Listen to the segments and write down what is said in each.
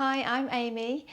Hi, I'm Amy.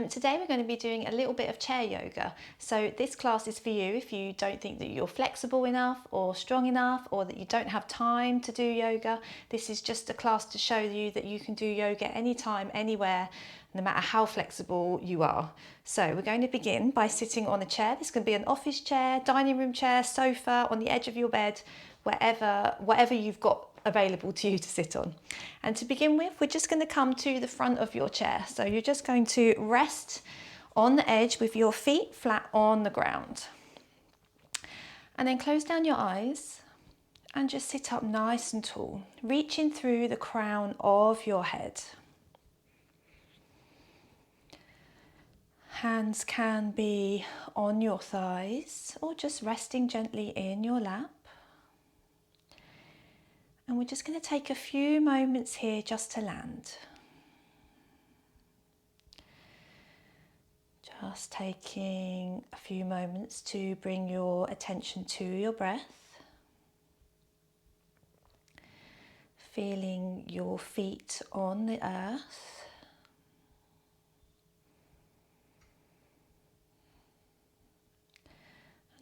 Today we're going to be doing a little bit of chair yoga. So this class is for you if you don't think that you're flexible enough or strong enough, or that you don't have time to do yoga. This is just a class to show you that you can do yoga anytime, anywhere, no matter how flexible you are. So we're going to begin by sitting on a chair. This can be an office chair, dining room chair, sofa, on the edge of your bed, whatever you've got available to you to sit on. And to begin with, we're just going to come to the front of your chair. So you're just going to rest on the edge with your feet flat on the ground. And then close down your eyes and just sit up nice and tall, reaching through the crown of your head. Hands can be on your thighs or just resting gently in your lap. And we're just going to take a few moments here just to land. Just taking a few moments to bring your attention to your breath. Feeling your feet on the earth.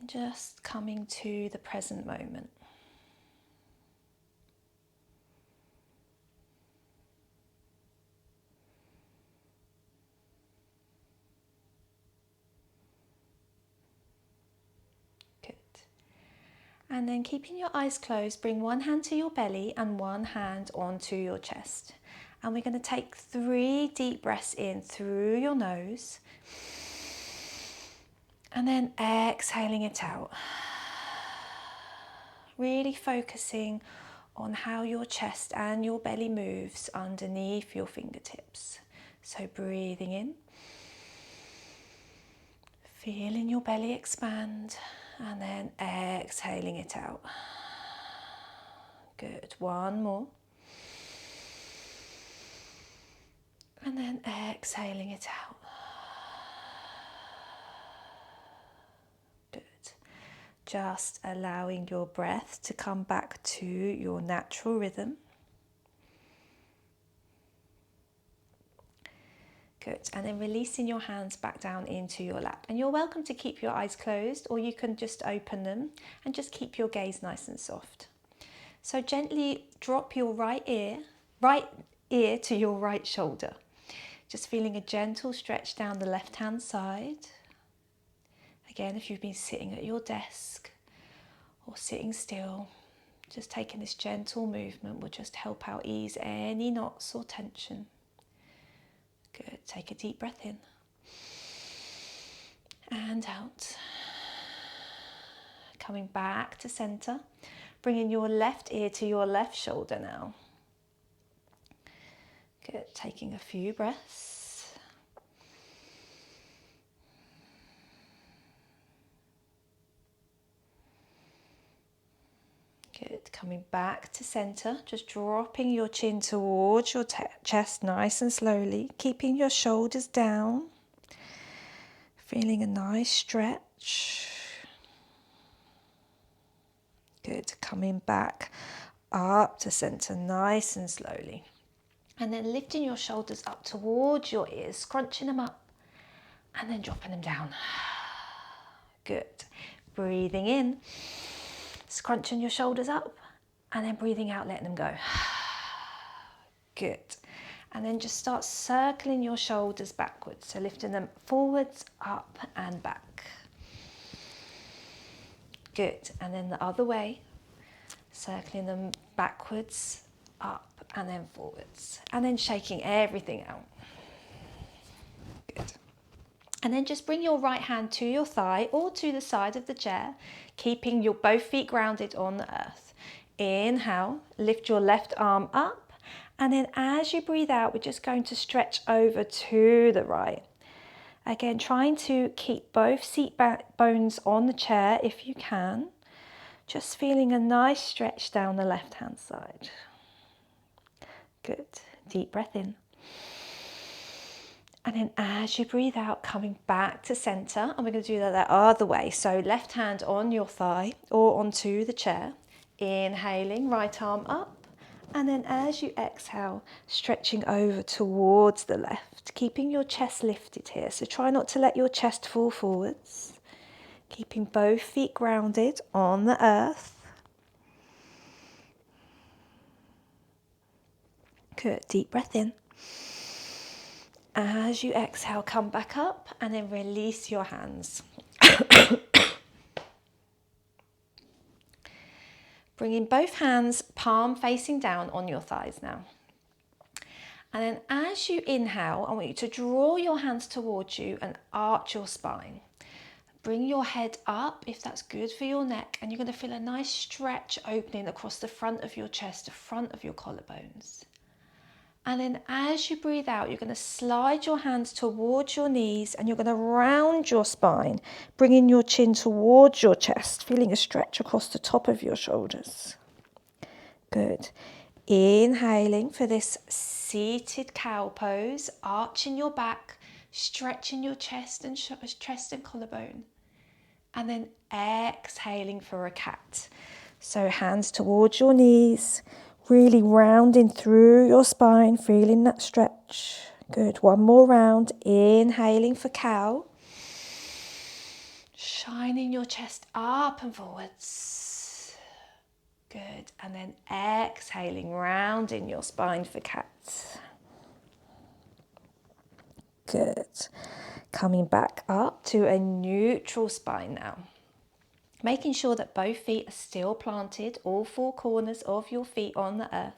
And just coming to the present moment. And then keeping your eyes closed, bring one hand to your belly and one hand onto your chest. And we're going to take 3 deep breaths in through your nose. And then exhaling it out. Really focusing on how your chest and your belly moves underneath your fingertips. So breathing in. Feeling your belly expand. And then exhaling it out. Good. One more. And then exhaling it out. Good. Just allowing your breath to come back to your natural rhythm. Good. And then releasing your hands back down into your lap. And you're welcome to keep your eyes closed, or you can just open them and just keep your gaze nice and soft. So gently drop your right ear to your right shoulder. Just feeling a gentle stretch down the left-hand side. Again, if you've been sitting at your desk or sitting still, just taking this gentle movement will just help out ease any knots or tension. Good. Take a deep breath in and out. Coming back to center. Bringing your left ear to your left shoulder now. Good. Taking a few breaths. Good. Coming back to center, just dropping your chin towards your chest nice and slowly, keeping your shoulders down, feeling a nice stretch. Good. Coming back up to center nice and slowly. And then lifting your shoulders up towards your ears, scrunching them up and then dropping them down. Good. Breathing in. Scrunching your shoulders up and then breathing out, letting them go. Good. And then just start circling your shoulders backwards. So lifting them forwards, up and back. Good. And then the other way. Circling them backwards, up and then forwards. And then shaking everything out. Good. And then just bring your right hand to your thigh or to the side of the chair, keeping your both feet grounded on the earth. Inhale, lift your left arm up, and then as you breathe out, we're just going to stretch over to the right. Again, trying to keep both seat bones on the chair if you can. Just feeling a nice stretch down the left-hand side. Good. Deep breath in. And then as you breathe out, coming back to center, and we're going to do that other way. So left hand on your thigh or onto the chair. Inhaling, right arm up, And then as you exhale, stretching over towards the left, keeping your chest lifted here. So try not to let your chest fall forwards. Keeping both feet grounded on the earth. Good, deep breath in. As you exhale, come back up and then release your hands. Bringing both hands palm facing down on your thighs now. And then as you inhale, I want you to draw your hands towards you and arch your spine. Bring your head up if that's good for your neck, and you're going to feel a nice stretch opening across the front of your chest, the front of your collarbones. And then as you breathe out, you're going to slide your hands towards your knees and you're going to round your spine, bringing your chin towards your chest, feeling a stretch across the top of your shoulders. Good. Inhaling for this seated cow pose, arching your back, stretching your chest and collarbone. And then exhaling for a cat. So hands towards your knees, really rounding through your spine, feeling that stretch. Good, one more round, inhaling for cow. Shining your chest up and forwards. Good, and then exhaling, rounding your spine for cat. Good, coming back up to a neutral spine now. Making sure that both feet are still planted, all four corners of your feet on the earth.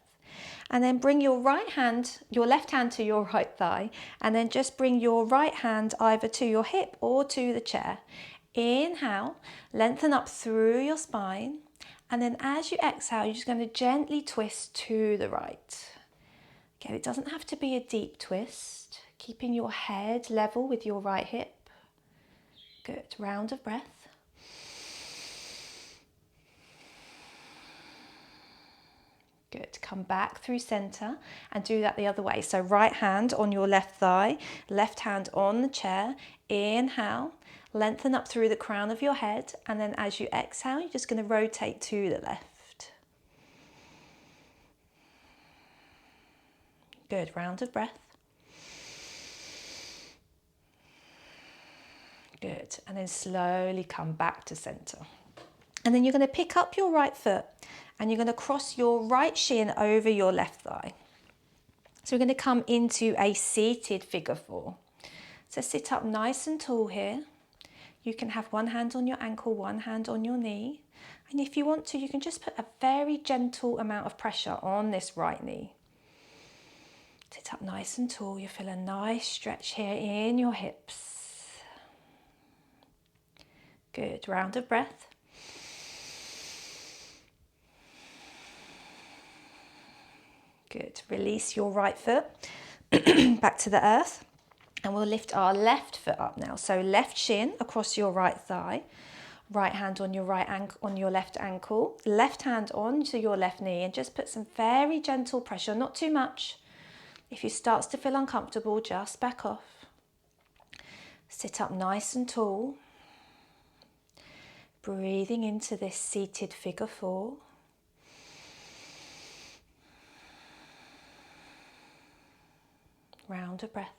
And then bring your left hand to your right thigh, and then just bring your right hand either to your hip or to the chair. Inhale, lengthen up through your spine. And then as you exhale, you're just going to gently twist to the right. Again, it doesn't have to be a deep twist. Keeping your head level with your right hip. Good, round of breath. Good, come back through center and do that the other way. So right hand on your left thigh, left hand on the chair. Inhale, lengthen up through the crown of your head, and then as you exhale, you're just going to rotate to the left. Good, round of breath. Good, and then slowly come back to center. And then you're going to pick up your right foot and you're going to cross your right shin over your left thigh. So we're going to come into a seated figure four. So sit up nice and tall here. You can have one hand on your ankle, one hand on your knee. And if you want to, you can just put a very gentle amount of pressure on this right knee. Sit up nice and tall. You feel a nice stretch here in your hips. Good, round of breath. Good, release your right foot back to the earth, and we'll lift our left foot up now. So left shin across your right thigh, right hand on your left ankle, left hand onto your left knee, and just put some very gentle pressure, not too much. If you start to feel uncomfortable, just back off. Sit up nice and tall, breathing into this seated figure four. Round of breath.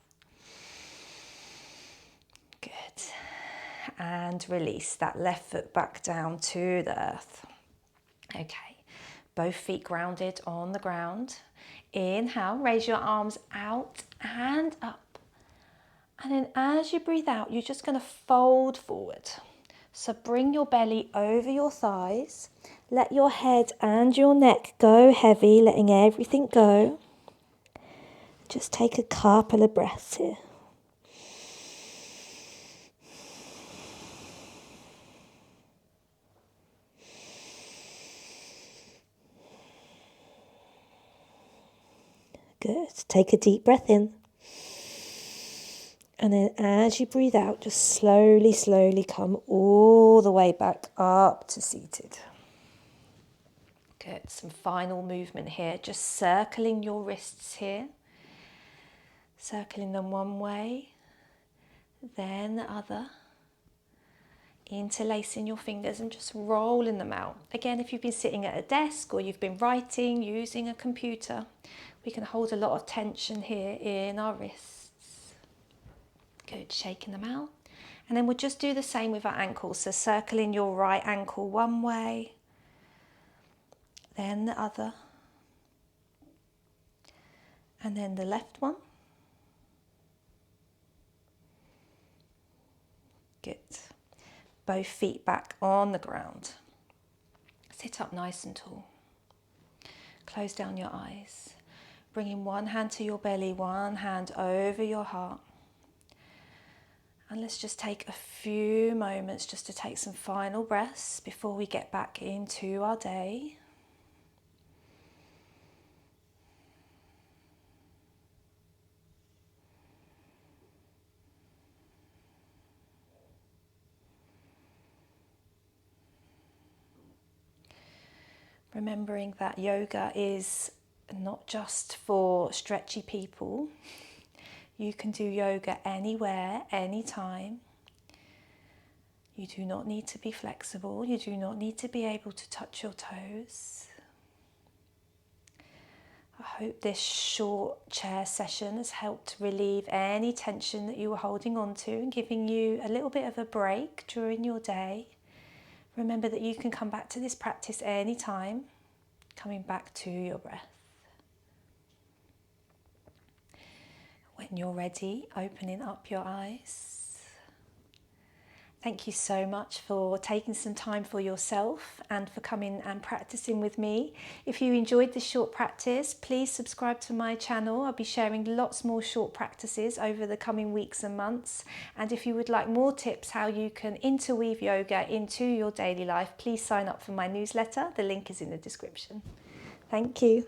Good. And release that left foot back down to the earth. Okay, both feet grounded on the ground. Inhale, raise your arms out and up. And then as you breathe out, you're just going to fold forward. So bring your belly over your thighs. Let your head and your neck go heavy, letting everything go. Just take a couple of breaths here. Good. Take a deep breath in. And then as you breathe out, just slowly, slowly come all the way back up to seated. Good. Some final movement here. Just circling your wrists here. Circling them one way, then the other. Interlacing your fingers and just rolling them out. Again, if you've been sitting at a desk or you've been writing using a computer, we can hold a lot of tension here in our wrists. Good, shaking them out. And then we'll just do the same with our ankles. So circling your right ankle one way, then the other, and then the left one. Good. Both feet back on the ground. Sit up nice and tall. Close down your eyes. Bringing one hand to your belly, one hand over your heart. And let's just take a few moments just to take some final breaths before we get back into our day. Remembering that yoga is not just for stretchy people. You can do yoga anywhere, anytime. You do not need to be flexible. You do not need to be able to touch your toes. I hope this short chair session has helped relieve any tension that you were holding on to and giving you a little bit of a break during your day. Remember that you can come back to this practice anytime, coming back to your breath. When you're ready, opening up your eyes. Thank you so much for taking some time for yourself and for coming and practicing with me. If you enjoyed this short practice, please subscribe to my channel. I'll be sharing lots more short practices over the coming weeks and months. And if you would like more tips how you can interweave yoga into your daily life, please sign up for my newsletter. The link is in the description. Thank you.